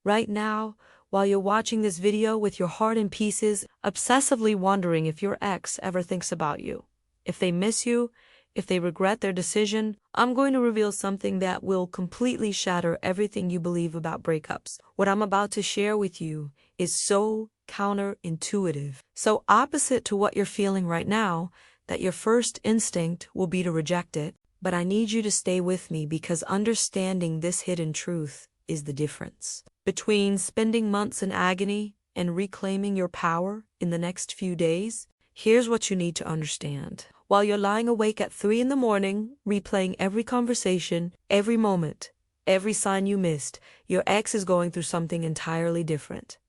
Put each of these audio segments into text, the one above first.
Right now, while you're watching this video with your heart in pieces, obsessively wondering if your ex ever thinks about you, if they miss you, if they regret their decision, I'm going to reveal something that will completely shatter everything you believe about breakups. What I'm about to share with you is so counterintuitive, so opposite to what you're feeling right now, that your first instinct will be to reject it. But I need you to stay with me, because understanding this hidden truth is the difference between spending months in agony and reclaiming your power in the next few days. Here's what you need to understand. While you're lying awake at 3 in the morning, replaying every conversation, every moment, every sign you missed, your ex is going through something entirely different.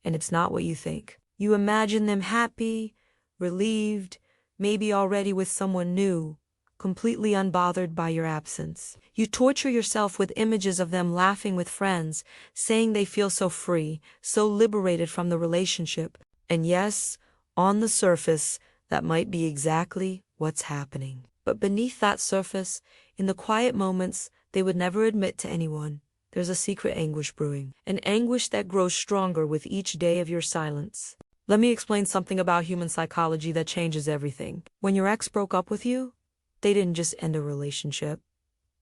And it's not what you think. You imagine them happy, relieved, maybe already with someone new, completely unbothered by your absence. You torture yourself with images of them laughing with friends, saying they feel so free, so liberated from the relationship. And yes, on the surface, that might be exactly what's happening. But beneath that surface, in the quiet moments they would never admit to anyone, there's a secret anguish brewing, an anguish that grows stronger with each day of your silence. Let me explain something about human psychology that changes everything. When your ex broke up with you, they didn't just end a relationship.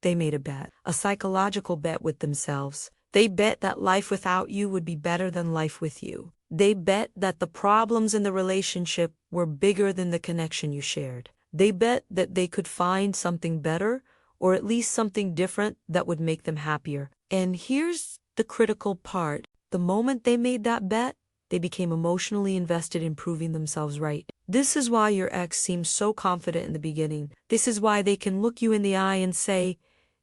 They made a bet, a psychological bet with themselves. They bet that life without you would be better than life with you. They bet that the problems in the relationship were bigger than the connection you shared. They bet that they could find something better, or at least something different that would make them happier. And here's the critical part. The moment they made that bet, they became emotionally invested in proving themselves right. This is why your ex seems so confident in the beginning. This is why they can look you in the eye and say,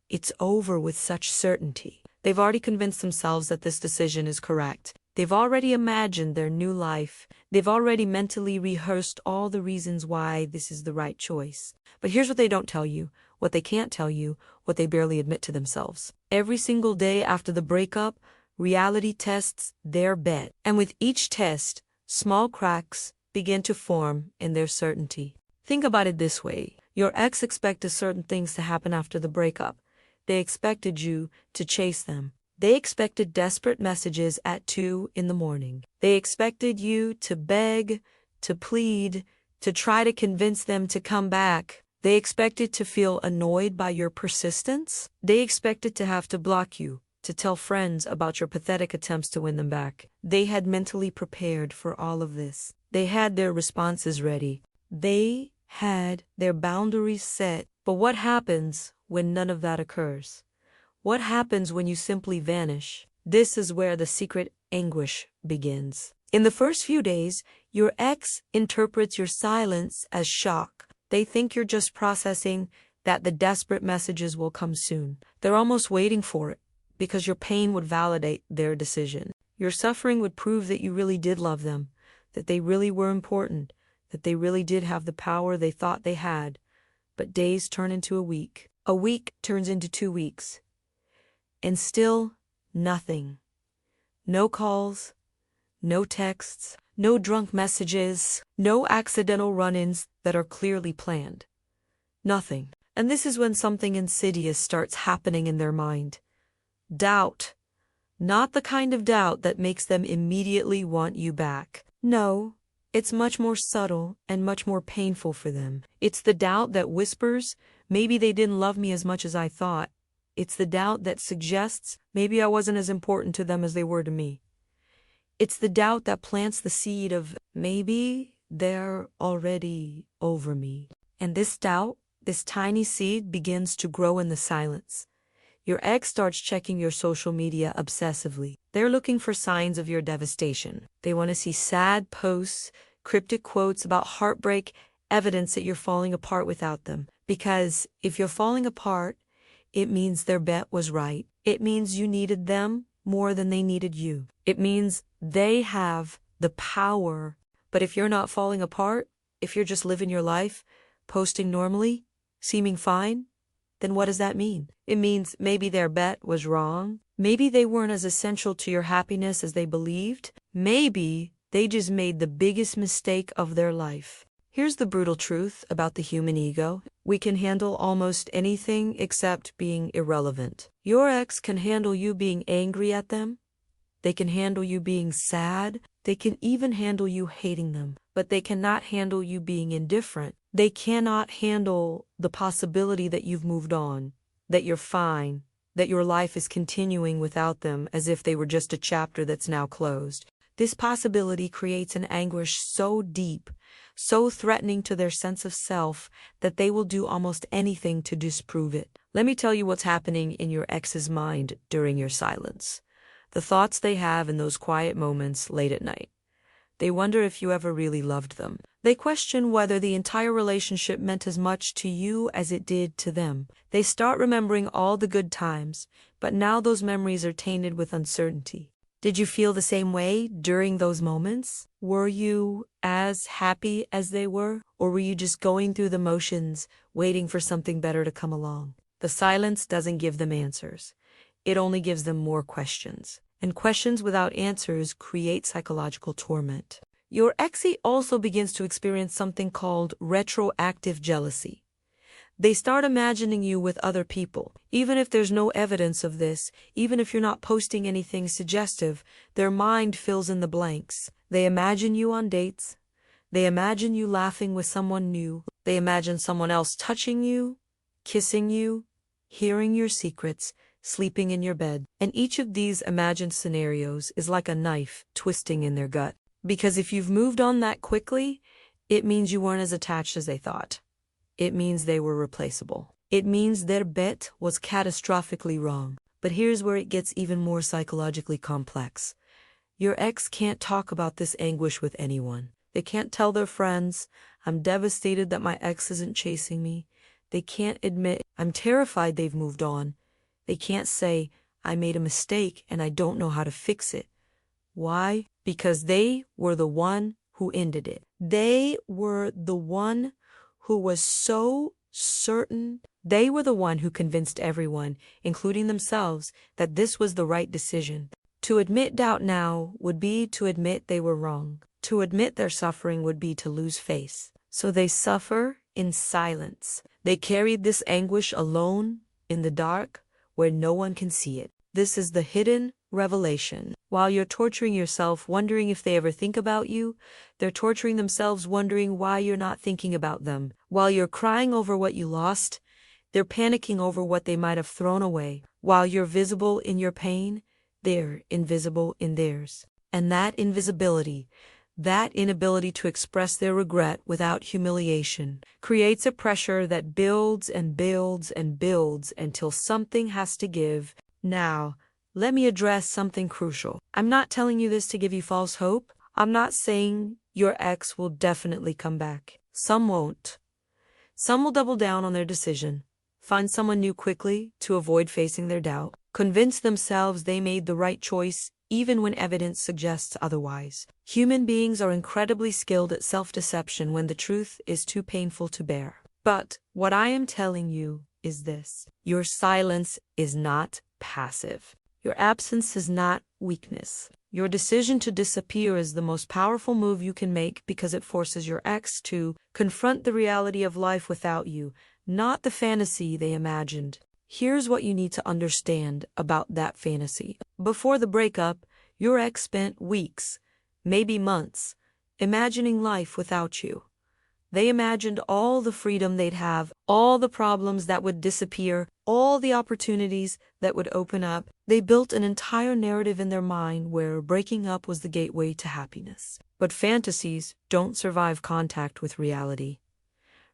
"It's over," with such certainty. They've already convinced themselves that this decision is correct. They've already imagined their new life. They've already mentally rehearsed all the reasons why this is the right choice. But here's what they don't tell you, what they can't tell you, what they barely admit to themselves. Every single day after the breakup, reality tests their bet. And with each test, small cracks begin to form in their certainty. Think about it this way. Your ex expected certain things to happen after the breakup. They expected you to chase them. They expected desperate messages at 2 in the morning. They expected you to beg, to plead, to try to convince them to come back. They expected to feel annoyed by your persistence. They expected to have to block you, to tell friends about your pathetic attempts to win them back. They had mentally prepared for all of this. They had their responses ready. They had their boundaries set. But what happens when none of that occurs? What happens when you simply vanish? This is where the secret anguish begins. In the first few days, your ex interprets your silence as shock. They think you're just processing that the desperate messages will come soon. They're almost waiting for it, because your pain would validate their decision. Your suffering would prove that you really did love them, that they really were important, that they really did have the power they thought they had. But days turn into a week. A week turns into 2 weeks. And still, nothing. No calls, no texts, no drunk messages, no accidental run-ins that are clearly planned. Nothing. And this is when something insidious starts happening in their mind. Doubt. Not the kind of doubt that makes them immediately want you back. No, it's much more subtle and much more painful for them. It's the doubt that whispers, "Maybe they didn't love me as much as I thought." It's the doubt that suggests, "Maybe I wasn't as important to them as they were to me." It's the doubt that plants the seed of, "Maybe they're already over me." And this doubt, this tiny seed, begins to grow in the silence. Your ex starts checking your social media obsessively. They're looking for signs of your devastation. They want to see sad posts, cryptic quotes about heartbreak, evidence that you're falling apart without them. Because if you're falling apart, it means their bet was right. It means you needed them more than they needed you. It means they have the power. But if you're not falling apart, if you're just living your life, posting normally, seeming fine, then what does that mean? It means maybe their bet was wrong. Maybe they weren't as essential to your happiness as they believed. Maybe they just made the biggest mistake of their life. Here's the brutal truth about the human ego. We can handle almost anything except being irrelevant. Your ex can handle you being angry at them. They can handle you being sad. They can even handle you hating them. But they cannot handle you being indifferent. They cannot handle the possibility that you've moved on, that you're fine, that your life is continuing without them as if they were just a chapter that's now closed. This possibility creates an anguish so deep, so threatening to their sense of self, that they will do almost anything to disprove it. Let me tell you what's happening in your ex's mind during your silence. The thoughts they have in those quiet moments late at night. They wonder if you ever really loved them. They question whether the entire relationship meant as much to you as it did to them. They start remembering all the good times, but now those memories are tainted with uncertainty. Did you feel the same way during those moments? Were you as happy as they were? Or were you just going through the motions, waiting for something better to come along? The silence doesn't give them answers. It only gives them more questions. And questions without answers create psychological torment. Your exie also begins to experience something called retroactive jealousy. They start imagining you with other people. Even if there's no evidence of this, even if you're not posting anything suggestive, their mind fills in the blanks. They imagine you on dates. They imagine you laughing with someone new. They imagine someone else touching you, kissing you, hearing your secrets, sleeping in your bed. And each of these imagined scenarios is like a knife twisting in their gut. Because if you've moved on that quickly, it means you weren't as attached as they thought. It means they were replaceable. It means their bet was catastrophically wrong. But here's where it gets even more psychologically complex. Your ex can't talk about this anguish with anyone. They can't tell their friends, "I'm devastated that my ex isn't chasing me." They can't admit, "I'm terrified they've moved on." They can't say, "I made a mistake and I don't know how to fix it." Why? Because they were the one who ended it. They were the one who was so certain. They were the one who convinced everyone, including themselves, that this was the right decision. To admit doubt now would be to admit they were wrong. To admit their suffering would be to lose face. So they suffer in silence. They carried this anguish alone, in the dark, where no one can see it. This is the hidden revelation. While you're torturing yourself, wondering if they ever think about you, they're torturing themselves, wondering why you're not thinking about them. While you're crying over what you lost, they're panicking over what they might have thrown away. While you're visible in your pain, they're invisible in theirs. And that invisibility, that inability to express their regret without humiliation, creates a pressure that builds and builds and builds until something has to give. Now, let me address something crucial. I'm not telling you this to give you false hope. I'm not saying your ex will definitely come back. Some won't. Some will double down on their decision, find someone new quickly to avoid facing their doubt, convince themselves they made the right choice even when evidence suggests otherwise. Human beings are incredibly skilled at self-deception when the truth is too painful to bear. But what I am telling you is this: your silence is not passive. Your absence is not weakness. Your decision to disappear is the most powerful move you can make because it forces your ex to confront the reality of life without you, not the fantasy they imagined. Here's what you need to understand about that fantasy. Before the breakup, your ex spent weeks, maybe months, imagining life without you. They imagined all the freedom they'd have, all the problems that would disappear, all the opportunities that would open up. They built an entire narrative in their mind where breaking up was the gateway to happiness. But fantasies don't survive contact with reality.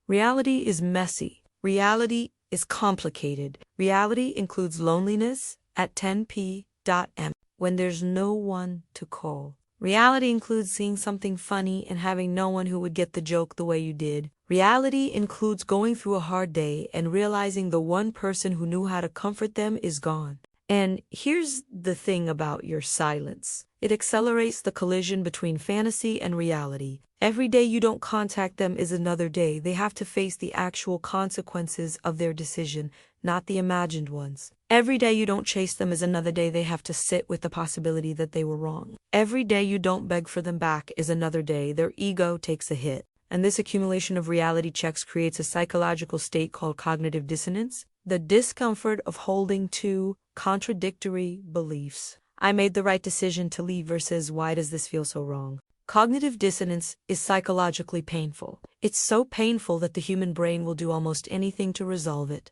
Reality is messy. Reality is complicated. Reality includes loneliness at 10 p.m. when there's no one to call. Reality includes seeing something funny and having no one who would get the joke the way you did. Reality includes going through a hard day and realizing the one person who knew how to comfort them is gone. And here's the thing about your silence. It accelerates the collision between fantasy and reality. Every day you don't contact them is another day. They have to face the actual consequences of their decision, not the imagined ones. Every day you don't chase them is another day they have to sit with the possibility that they were wrong. Every day you don't beg for them back is another day their ego takes a hit. And this accumulation of reality checks creates a psychological state called cognitive dissonance, the discomfort of holding two contradictory beliefs. I made the right decision to leave versus why does this feel so wrong? Cognitive dissonance is psychologically painful. It's so painful that the human brain will do almost anything to resolve it.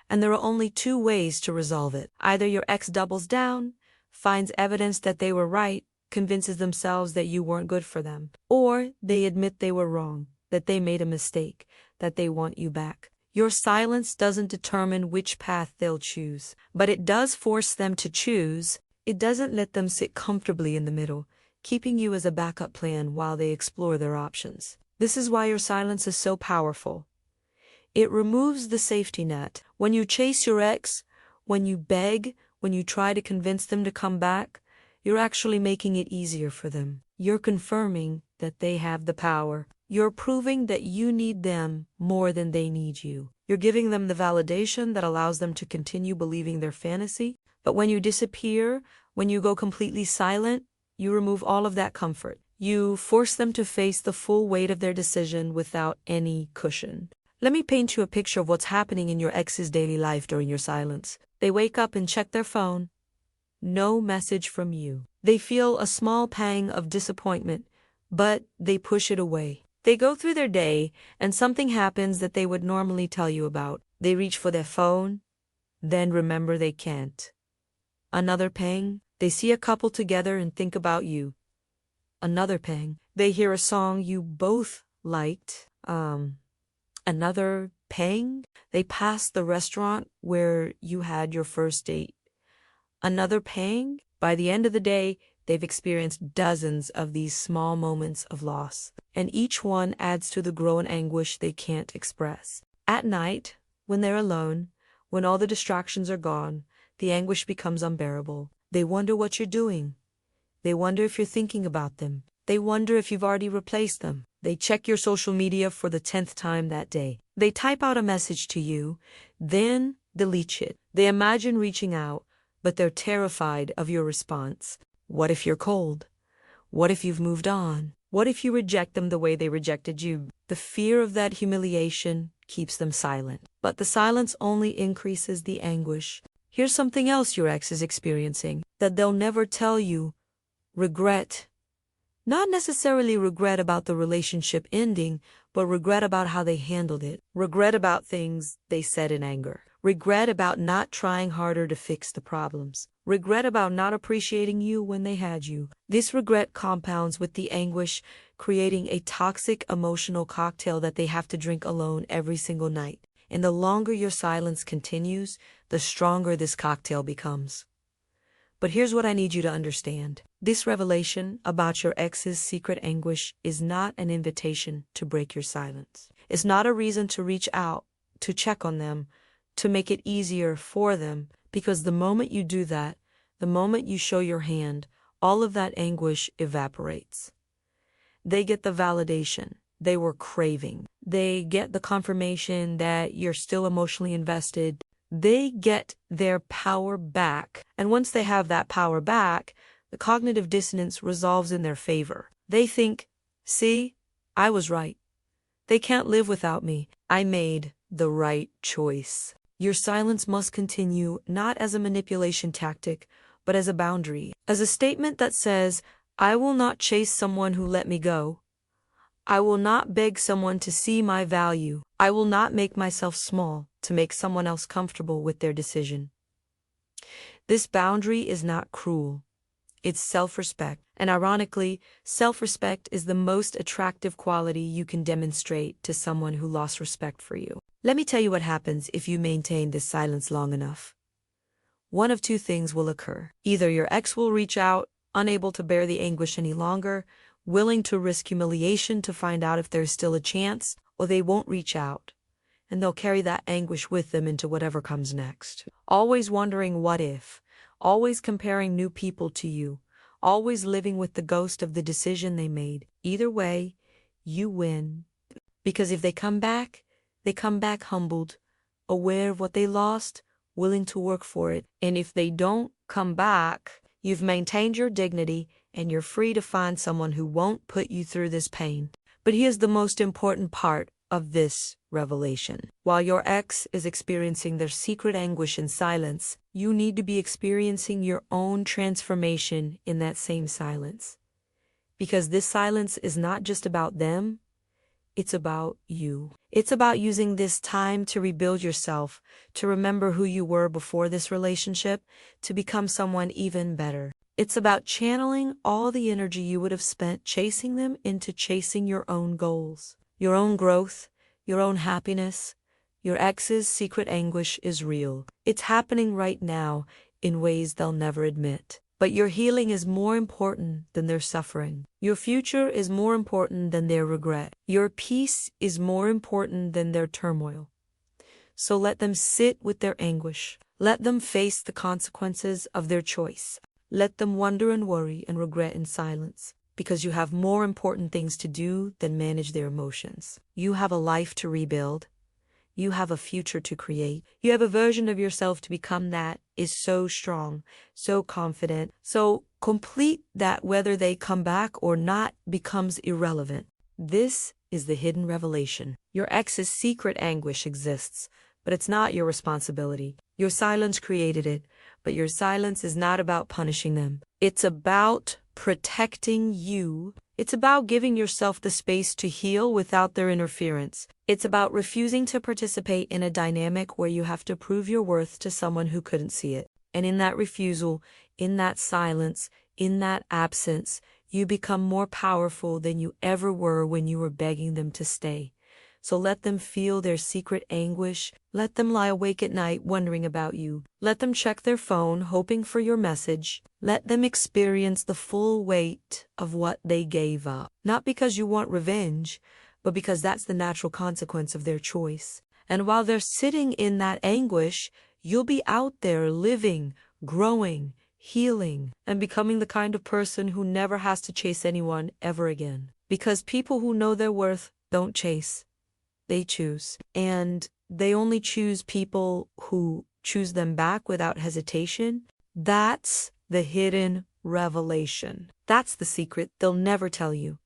And there are only two ways to resolve it. Either your ex doubles down, finds evidence that they were right, convinces themselves that you weren't good for them, or they admit they were wrong, that they made a mistake, that they want you back. Your silence doesn't determine which path they'll choose, but it does force them to choose. It doesn't let them sit comfortably in the middle, keeping you as a backup plan while they explore their options. This is why your silence is so powerful. It removes the safety net. When you chase your ex, when you beg, when you try to convince them to come back, you're actually making it easier for them. You're confirming that they have the power. You're proving that you need them more than they need you. You're giving them the validation that allows them to continue believing their fantasy. But when you disappear, when you go completely silent, you remove all of that comfort. You force them to face the full weight of their decision without any cushion. Let me paint you a picture of what's happening in your ex's daily life during your silence. They wake up and check their phone. No message from you. They feel a small pang of disappointment, but they push it away. They go through their day, and something happens that they would normally tell you about. They reach for their phone, then remember they can't. Another pang. They see a couple together and think about you. Another pang. They hear a song you both liked. Another pang. They pass the restaurant where you had your first date. Another pang. By the end of the day, they've experienced dozens of these small moments of loss, and each one adds to the growing anguish they can't express. At night, when they're alone, when all the distractions are gone, the anguish becomes unbearable. They wonder what you're doing. They wonder if you're thinking about them. They wonder if you've already replaced them. They check your social media for the 10th time that day. They type out a message to you, then delete it. They imagine reaching out, but they're terrified of your response. What if you're cold? What if you've moved on? What if you reject them the way they rejected you? The fear of that humiliation keeps them silent. But the silence only increases the anguish. Here's something else your ex is experiencing that they'll never tell you. Regret. Not necessarily regret about the relationship ending, but regret about how they handled it. Regret about things they said in anger. Regret about not trying harder to fix the problems. Regret about not appreciating you when they had you. This regret compounds with the anguish, creating a toxic emotional cocktail that they have to drink alone every single night. And the longer your silence continues, the stronger this cocktail becomes. But here's what I need you to understand. This revelation about your ex's secret anguish is not an invitation to break your silence. It's not a reason to reach out, to check on them, to make it easier for them, because the moment you do that, the moment you show your hand, all of that anguish evaporates. They get the validation they were craving. They get the confirmation that you're still emotionally invested. They get their power back. And once they have that power back, the cognitive dissonance resolves in their favor. They think, see, I was right. They can't live without me. I made the right choice. Your silence must continue not as a manipulation tactic, but as a boundary, as a statement that says, I will not chase someone who let me go. I will not beg someone to see my value. I will not make myself small to make someone else comfortable with their decision. This boundary is not cruel. It's self-respect. And ironically, self-respect is the most attractive quality you can demonstrate to someone who lost respect for you. Let me tell you what happens if you maintain this silence long enough. One of two things will occur. Either your ex will reach out, unable to bear the anguish any longer, willing to risk humiliation to find out if there's still a chance, or they won't reach out, and they'll carry that anguish with them into whatever comes next. Always wondering what if, always comparing new people to you, always living with the ghost of the decision they made. Either way, you win. Because if they come back humbled, aware of what they lost, willing to work for it. And if they don't come back, you've maintained your dignity and you're free to find someone who won't put you through this pain. But here's the most important part of this revelation. While your ex is experiencing their secret anguish in silence, you need to be experiencing your own transformation in that same silence. Because this silence is not just about them, it's about you. It's about using this time to rebuild yourself, to remember who you were before this relationship, to become someone even better. It's about channeling all the energy you would have spent chasing them into chasing your own goals, your own growth, your own happiness. Your ex's secret anguish is real. It's happening right now in ways they'll never admit. But your healing is more important than their suffering. Your future is more important than their regret. Your peace is more important than their turmoil. So let them sit with their anguish. Let them face the consequences of their choice. Let them wonder and worry and regret in silence, because you have more important things to do than manage their emotions. You have a life to rebuild. You have a future to create. You have a version of yourself to become that is so strong, so confident, so complete that whether they come back or not becomes irrelevant. This is the hidden revelation. Your ex's secret anguish exists, but it's not your responsibility. Your silence created it, but your silence is not about punishing them. It's about protecting you. It's about giving yourself the space to heal without their interference. It's about refusing to participate in a dynamic where you have to prove your worth to someone who couldn't see it. And in that refusal, in that silence, in that absence, you become more powerful than you ever were when you were begging them to stay. So let them feel their secret anguish. Let them lie awake at night wondering about you. Let them check their phone hoping for your message. Let them experience the full weight of what they gave up. Not because you want revenge, but because that's the natural consequence of their choice. And while they're sitting in that anguish, you'll be out there living, growing, healing, and becoming the kind of person who never has to chase anyone ever again. Because people who know their worth don't chase. They choose. And they only choose people who choose them back without hesitation. That's the hidden revelation. That's the secret they'll never tell you.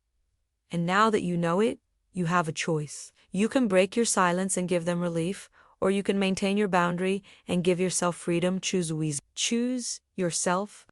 And now that you know it, you have a choice. You can break your silence and give them relief, or you can maintain your boundary and give yourself freedom. Choose yourself.